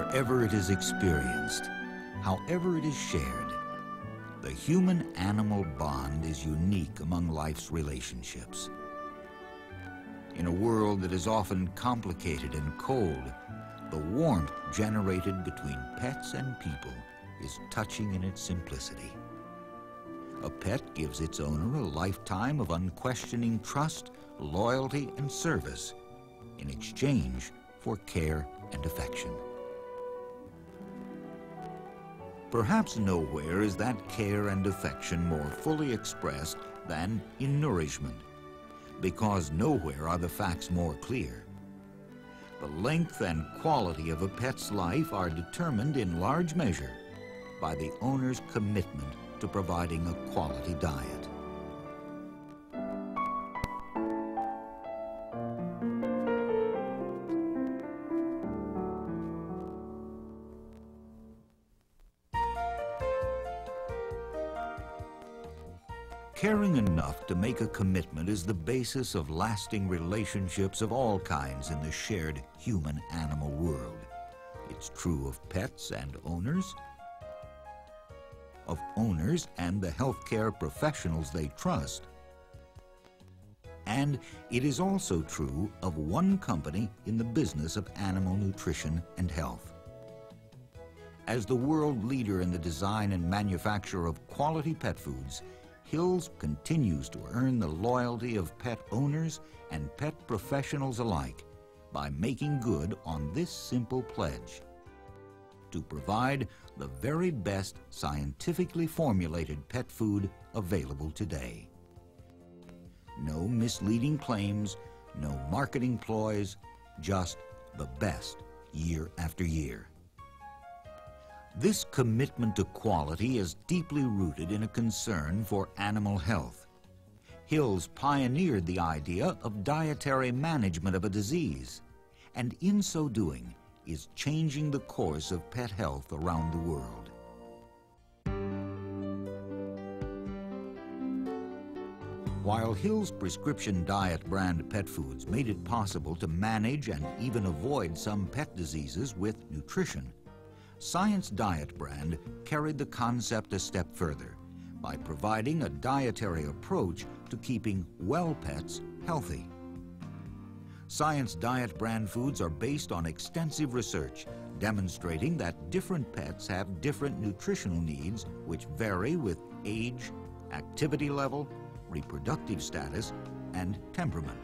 Wherever it is experienced, however it is shared, the human-animal bond is unique among life's relationships. In a world that is often complicated and cold, the warmth generated between pets and people is touching in its simplicity. A pet gives its owner a lifetime of unquestioning trust, loyalty, and service in exchange for care and affection. Perhaps nowhere is that care and affection more fully expressed than in nourishment, because nowhere are the facts more clear. The length and quality of a pet's life are determined in large measure by the owner's commitment to providing a quality diet. Caring enough to make a commitment is the basis of lasting relationships of all kinds in the shared human-animal world. It's true of pets and owners, of owners and the healthcare professionals they trust. And it is also true of one company in the business of animal nutrition and health. As the world leader in the design and manufacture of quality pet foods, Hills continues to earn the loyalty of pet owners and pet professionals alike by making good on this simple pledge: to provide the very best scientifically formulated pet food available today. No misleading claims, no marketing ploys, just the best year after year. This commitment to quality is deeply rooted in a concern for animal health. Hills pioneered the idea of dietary management of a disease, and in so doing is changing the course of pet health around the world. While Hills' prescription diet brand pet foods made it possible to manage and even avoid some pet diseases with nutrition, Science Diet brand carried the concept a step further by providing a dietary approach to keeping well pets healthy. Science Diet brand foods are based on extensive research demonstrating that different pets have different nutritional needs which vary with age, activity level, reproductive status, and temperament.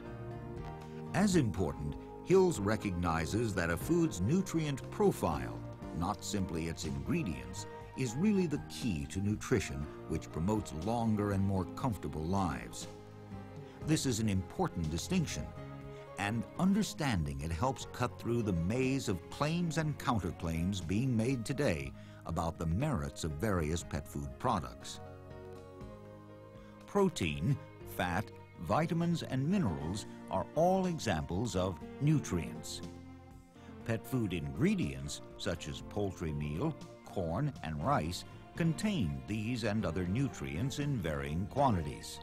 As important, Hills recognizes that a food's nutrient profile, not simply its ingredients, is really the key to nutrition, which promotes longer and more comfortable lives. This is an important distinction, and understanding it helps cut through the maze of claims and counterclaims being made today about the merits of various pet food products. Protein, fat, vitamins, and minerals are all examples of nutrients. Pet food ingredients, such as poultry meal, corn, and rice, contain these and other nutrients in varying quantities.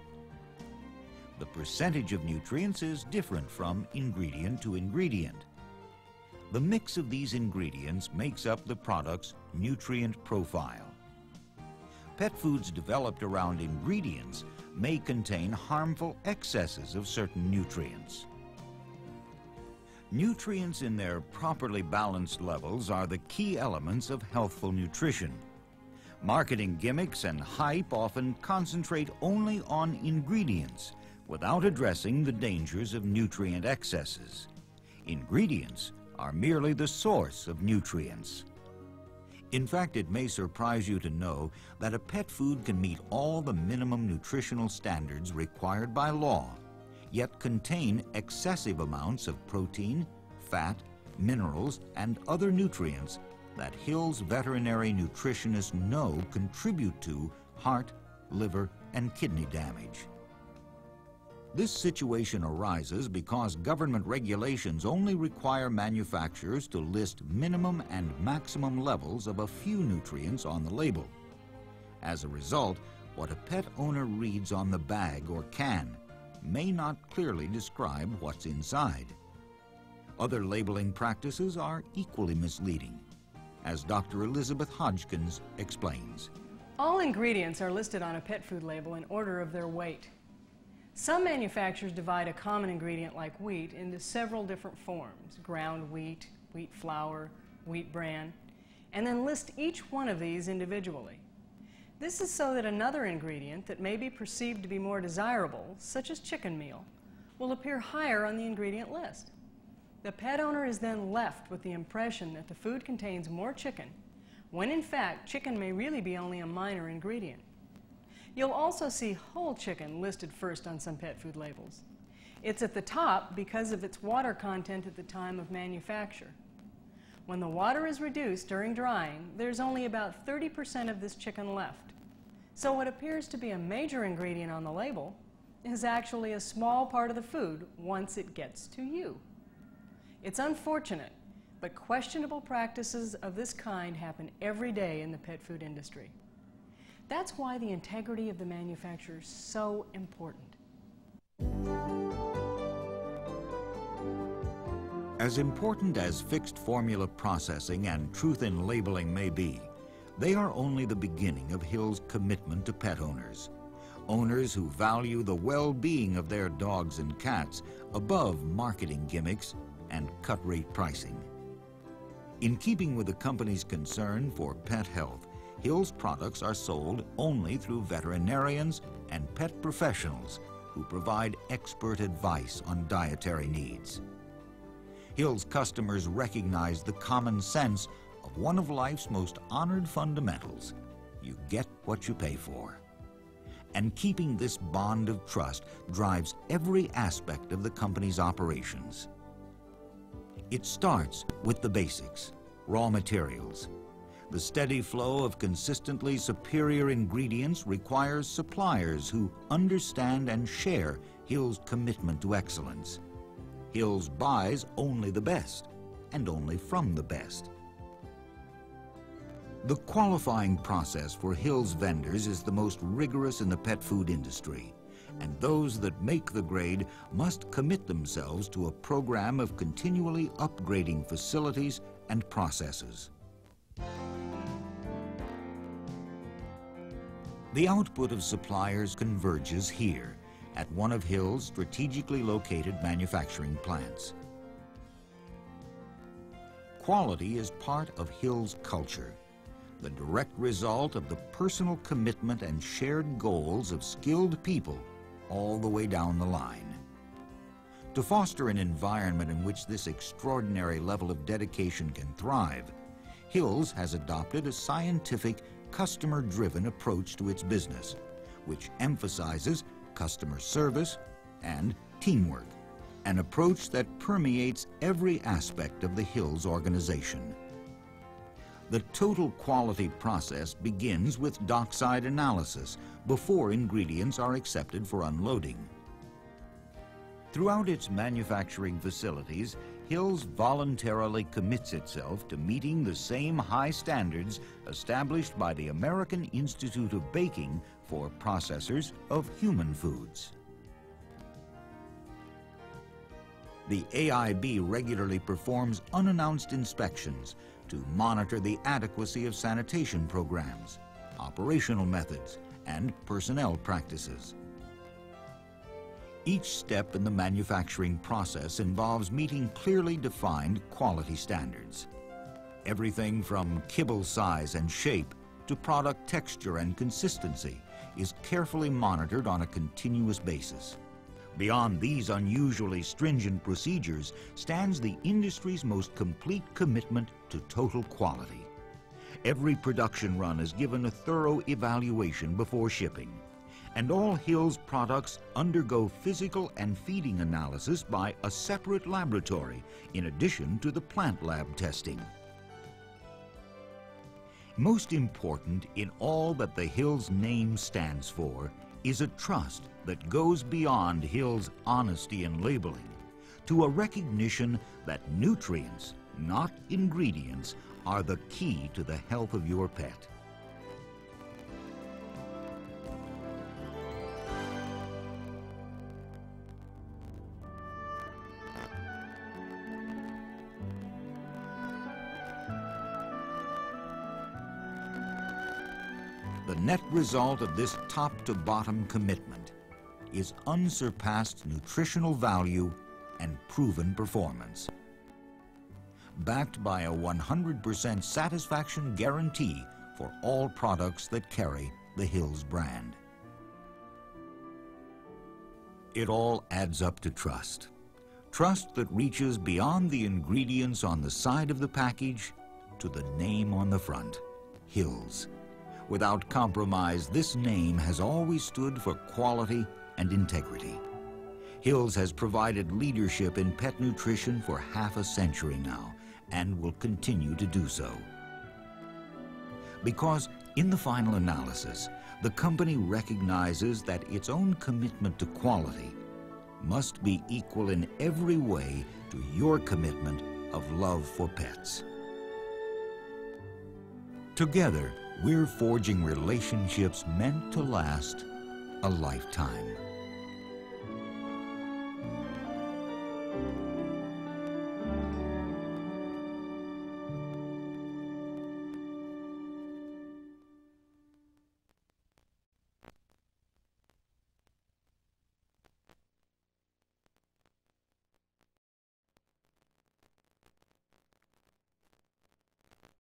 The percentage of nutrients is different from ingredient to ingredient. The mix of these ingredients makes up the product's nutrient profile. Pet foods developed around ingredients may contain harmful excesses of certain nutrients. Nutrients in their properly balanced levels are the key elements of healthful nutrition. Marketing gimmicks and hype often concentrate only on ingredients without addressing the dangers of nutrient excesses. Ingredients are merely the source of nutrients. In fact, it may surprise you to know that a pet food can meet all the minimum nutritional standards required by law, yet contain excessive amounts of protein, fat, minerals, and other nutrients that Hills veterinary nutritionists know contribute to heart, liver, and kidney damage. This situation arises because government regulations only require manufacturers to list minimum and maximum levels of a few nutrients on the label. As a result, what a pet owner reads on the bag or can may not clearly describe what's inside. Other labeling practices are equally misleading. as Dr. Elizabeth Hodgkins explains. All ingredients are listed on a pet food label in order of their weight. Some manufacturers divide a common ingredient like wheat into several different forms: ground wheat, wheat flour, wheat bran, and then list each one of these individually. This is so that another ingredient that may be perceived to be more desirable, such as chicken meal, will appear higher on the ingredient list. The pet owner is then left with the impression that the food contains more chicken, when in fact chicken may really be only a minor ingredient. You'll also see whole chicken listed first on some pet food labels. It's at the top because of its water content at the time of manufacture. When the water is reduced during drying, there's only about 30% of this chicken left. So what appears to be a major ingredient on the label is actually a small part of the food once it gets to you. It's unfortunate, but questionable practices of this kind happen every day in the pet food industry. That's why the integrity of the manufacturer is so important. As important as fixed formula processing and truth in labeling may be, they are only the beginning of Hill's commitment to pet owners. Owners who value the well-being of their dogs and cats above marketing gimmicks and cut-rate pricing. In keeping with the company's concern for pet health, Hill's products are sold only through veterinarians and pet professionals who provide expert advice on dietary needs. Hill's customers recognize the common sense of one of life's most honored fundamentals: you get what you pay for. And keeping this bond of trust drives every aspect of the company's operations. It starts with the basics: raw materials. The steady flow of consistently superior ingredients requires suppliers who understand and share Hill's commitment to excellence. Hill's buys only the best, and only from the best. The qualifying process for Hill's vendors is the most rigorous in the pet food industry, and those that make the grade must commit themselves to a program of continually upgrading facilities and processes. The output of suppliers converges here at one of Hill's strategically located manufacturing plants. Quality is part of Hill's culture, the direct result of the personal commitment and shared goals of skilled people all the way down the line. To foster an environment in which this extraordinary level of dedication can thrive, Hill's has adopted a scientific, customer-driven approach to its business, which emphasizes customer service and teamwork, an approach that permeates every aspect of the Hill's organization. The total quality process begins with dockside analysis before ingredients are accepted for unloading. Throughout its manufacturing facilities, Hill's voluntarily commits itself to meeting the same high standards established by the American Institute of Baking for processors of human foods. The AIB regularly performs unannounced inspections to monitor the adequacy of sanitation programs, operational methods, and personnel practices. Each step in the manufacturing process involves meeting clearly defined quality standards. Everything from kibble size and shape to product texture and consistency is carefully monitored on a continuous basis. Beyond these unusually stringent procedures stands the industry's most complete commitment to total quality. Every production run is given a thorough evaluation before shipping, and all Hill's products undergo physical and feeding analysis by a separate laboratory in addition to the plant lab testing. Most important in all that the Hill's name stands for is a trust that goes beyond Hill's honesty in labeling to a recognition that nutrients, not ingredients, are the key to the health of your pet. The net result of this top-to-bottom commitment is unsurpassed nutritional value and proven performance, backed by a 100% satisfaction guarantee for all products that carry the Hills brand. It all adds up to trust. Trust that reaches beyond the ingredients on the side of the package to the name on the front, Hills. Without compromise, this name has always stood for quality and integrity. Hills has provided leadership in pet nutrition for half a century now and will continue to do so. Because in the final analysis, the company recognizes that its own commitment to quality must be equal in every way to your commitment of love for pets. Together, we're forging relationships meant to last a lifetime.